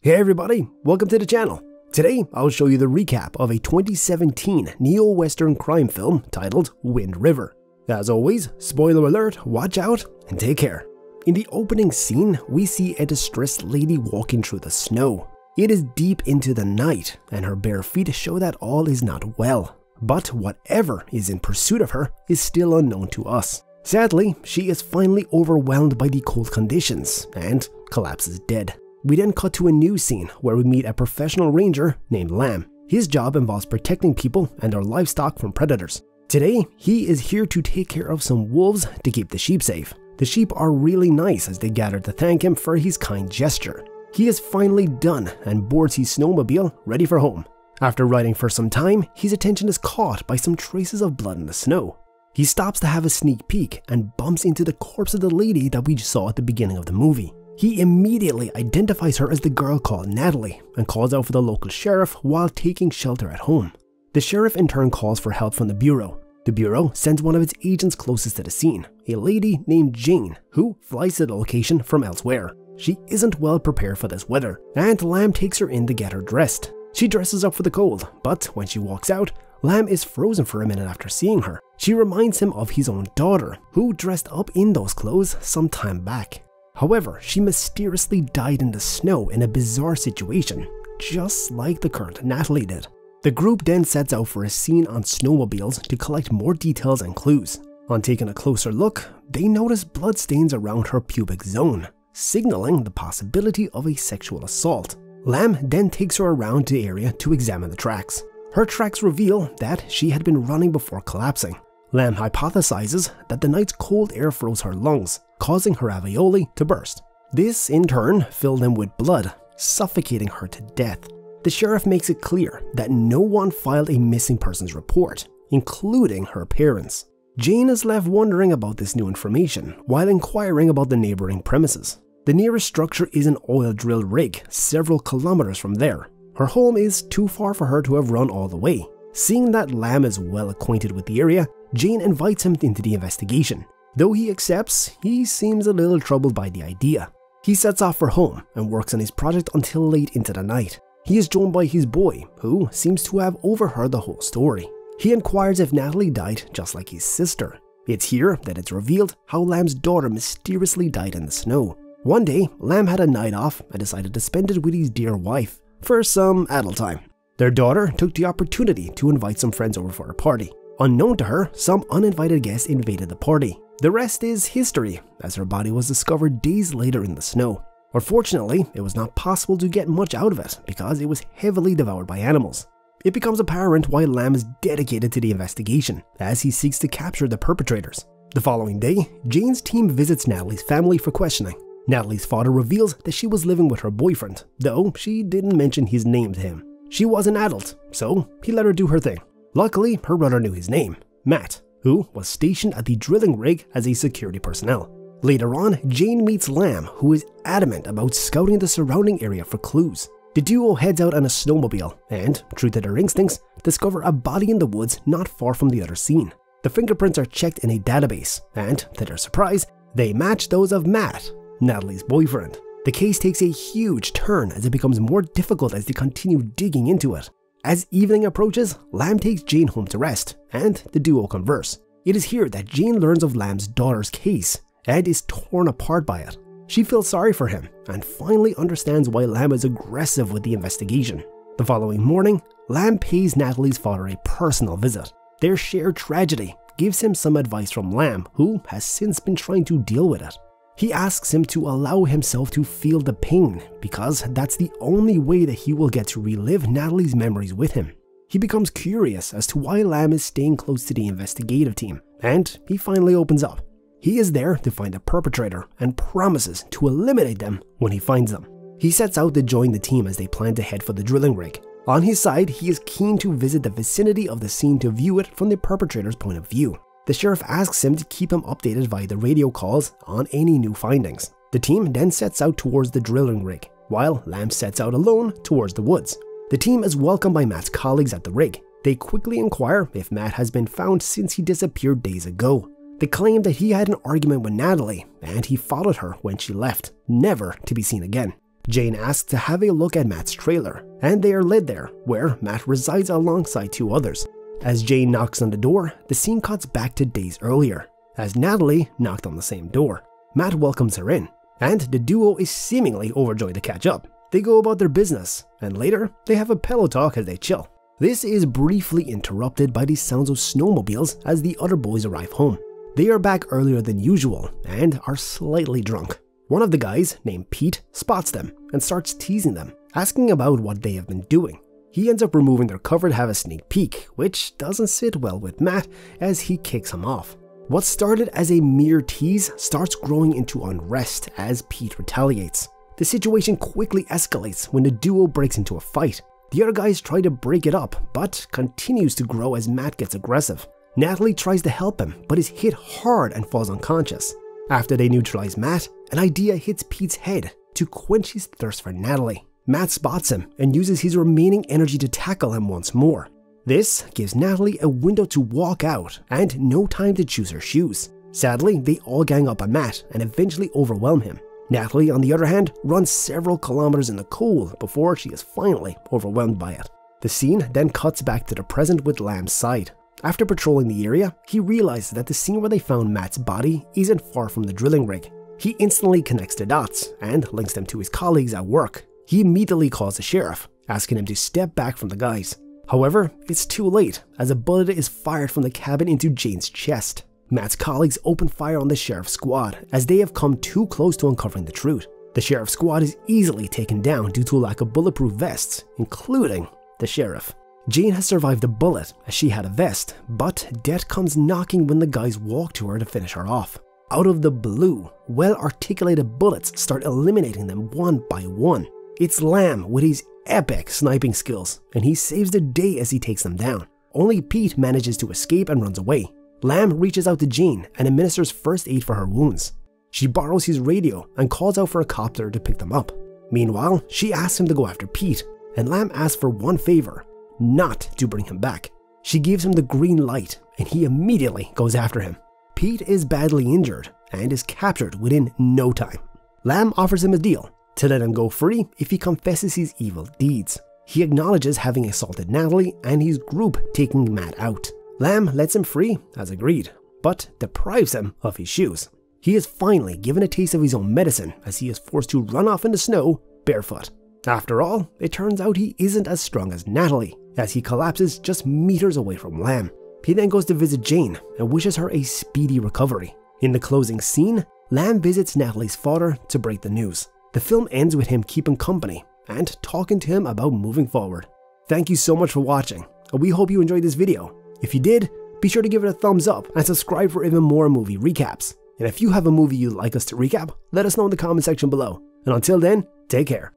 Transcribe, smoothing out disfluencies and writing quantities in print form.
Hey everybody, welcome to the channel. Today I'll show you the recap of a 2017 neo-western crime film titled Wind River. As always, spoiler alert, watch out and take care. In the opening scene, we see a distressed lady walking through the snow. It is deep into the night and her bare feet show that all is not well. But whatever is in pursuit of her is still unknown to us. Sadly, she is finally overwhelmed by the cold conditions and collapses dead. We then cut to a new scene where we meet a professional ranger named Lamb. His job involves protecting people and their livestock from predators. Today, he is here to take care of some wolves to keep the sheep safe. The sheep are really nice as they gather to thank him for his kind gesture. He is finally done and boards his snowmobile ready for home. After riding for some time, his attention is caught by some traces of blood in the snow. He stops to have a sneak peek and bumps into the corpse of the lady that we saw at the beginning of the movie. He immediately identifies her as the girl called Natalie and calls out for the local sheriff while taking shelter at home. The sheriff in turn calls for help from the bureau. The bureau sends one of its agents closest to the scene, a lady named Jane, who flies to the location from elsewhere. She isn't well prepared for this weather, and Lamb takes her in to get her dressed. She dresses up for the cold, but when she walks out, Lamb is frozen for a minute after seeing her. She reminds him of his own daughter, who dressed up in those clothes some time back. However, she mysteriously died in the snow in a bizarre situation, just like the current Natalie did. The group then sets out for a scene on snowmobiles to collect more details and clues. On taking a closer look, they notice bloodstains around her pubic zone, signaling the possibility of a sexual assault. Lamb then takes her around the area to examine the tracks. Her tracks reveal that she had been running before collapsing. Lamb hypothesizes that the night's cold air froze her lungs, causing her alveoli to burst. This, in turn, filled them with blood, suffocating her to death. The sheriff makes it clear that no one filed a missing persons report, including her parents. Jane is left wondering about this new information while inquiring about the neighboring premises. The nearest structure is an oil drill rig several kilometers from there. Her home is too far for her to have run all the way. Seeing that Lamb is well acquainted with the area, Jane invites him into the investigation. Though he accepts, he seems a little troubled by the idea. He sets off for home and works on his project until late into the night. He is joined by his boy, who seems to have overheard the whole story. He inquires if Natalie died just like his sister. It's here that it's revealed how Lamb's daughter mysteriously died in the snow. One day, Lamb had a night off and decided to spend it with his dear wife for some adult time. Their daughter took the opportunity to invite some friends over for a party. Unknown to her, some uninvited guests invaded the party. The rest is history, as her body was discovered days later in the snow. Unfortunately, it was not possible to get much out of it because it was heavily devoured by animals. It becomes apparent why Lamb is dedicated to the investigation, as he seeks to capture the perpetrators. The following day, Jane's team visits Natalie's family for questioning. Natalie's father reveals that she was living with her boyfriend, though she didn't mention his name to him. She was an adult, so he let her do her thing. Luckily, her brother knew his name, Matt, who was stationed at the drilling rig as a security personnel. Later on, Jane meets Lamb, who is adamant about scouting the surrounding area for clues. The duo heads out on a snowmobile and, true to their instincts, discover a body in the woods not far from the other scene. The fingerprints are checked in a database, and, to their surprise, they match those of Matt, Natalie's boyfriend. The case takes a huge turn as it becomes more difficult as they continue digging into it. As evening approaches, Lamb takes Jane home to rest, and the duo converse. It is here that Jane learns of Lamb's daughter's case, and is torn apart by it. She feels sorry for him, and finally understands why Lamb is aggressive with the investigation. The following morning, Lamb pays Natalie's father a personal visit. Their shared tragedy gives him some advice from Lamb, who has since been trying to deal with it. He asks him to allow himself to feel the pain because that's the only way that he will get to relive Natalie's memories with him. He becomes curious as to why Lamb is staying close to the investigative team, and he finally opens up. He is there to find the perpetrator and promises to eliminate them when he finds them. He sets out to join the team as they plan to head for the drilling rig. On his side, he is keen to visit the vicinity of the scene to view it from the perpetrator's point of view. The sheriff asks him to keep him updated via the radio calls on any new findings. The team then sets out towards the drilling rig, while Lamb sets out alone towards the woods. The team is welcomed by Matt's colleagues at the rig. They quickly inquire if Matt has been found since he disappeared days ago. They claim that he had an argument with Natalie, and he followed her when she left, never to be seen again. Jane asks to have a look at Matt's trailer, and they are led there, where Matt resides alongside 2 others. As Jane knocks on the door, the scene cuts back to days earlier, as Natalie knocked on the same door. Matt welcomes her in, and the duo is seemingly overjoyed to catch up. They go about their business, and later, they have a pillow talk as they chill. This is briefly interrupted by the sounds of snowmobiles as the other boys arrive home. They are back earlier than usual, and are slightly drunk. One of the guys, named Pete, spots them and starts teasing them, asking about what they have been doing. He ends up removing their cover to have a sneak peek, which doesn't sit well with Matt as he kicks him off. What started as a mere tease starts growing into unrest as Pete retaliates. The situation quickly escalates when the duo breaks into a fight. The other guys try to break it up, but continues to grow as Matt gets aggressive. Natalie tries to help him, but is hit hard and falls unconscious. After they neutralize Matt, an idea hits Pete's head to quench his thirst for Natalie. Matt spots him and uses his remaining energy to tackle him once more. This gives Natalie a window to walk out and no time to choose her shoes. Sadly, they all gang up on Matt and eventually overwhelm him. Natalie, on the other hand, runs several kilometers in the cold before she is finally overwhelmed by it. The scene then cuts back to the present with Lam's side. After patrolling the area, he realizes that the scene where they found Matt's body isn't far from the drilling rig. He instantly connects the dots and links them to his colleagues at work. He immediately calls the sheriff, asking him to step back from the guys. However, it's too late as a bullet is fired from the cabin into Jane's chest. Matt's colleagues open fire on the sheriff's squad as they have come too close to uncovering the truth. The sheriff's squad is easily taken down due to a lack of bulletproof vests, including the sheriff. Jane has survived the bullet as she had a vest, but death comes knocking when the guys walk to her to finish her off. Out of the blue, well-articulated bullets start eliminating them one by one. It's Lam with his epic sniping skills, and he saves the day as he takes them down. Only Pete manages to escape and runs away. Lam reaches out to Jane and administers first aid for her wounds. She borrows his radio and calls out for a copter to pick them up. Meanwhile, she asks him to go after Pete, and Lam asks for one favor: not to bring him back. She gives him the green light, and he immediately goes after him. Pete is badly injured and is captured within no time. Lam offers him a deal to let him go free if he confesses his evil deeds. He acknowledges having assaulted Natalie and his group taking Matt out. Lam lets him free as agreed, but deprives him of his shoes. He is finally given a taste of his own medicine as he is forced to run off in the snow barefoot. After all, it turns out he isn't as strong as Natalie, as he collapses just meters away from Lam. He then goes to visit Jane and wishes her a speedy recovery. In the closing scene, Lam visits Natalie's father to break the news. The film ends with him keeping company and talking to him about moving forward. Thank you so much for watching, and we hope you enjoyed this video. If you did, be sure to give it a thumbs up and subscribe for even more movie recaps. And if you have a movie you'd like us to recap, let us know in the comment section below. And until then, take care.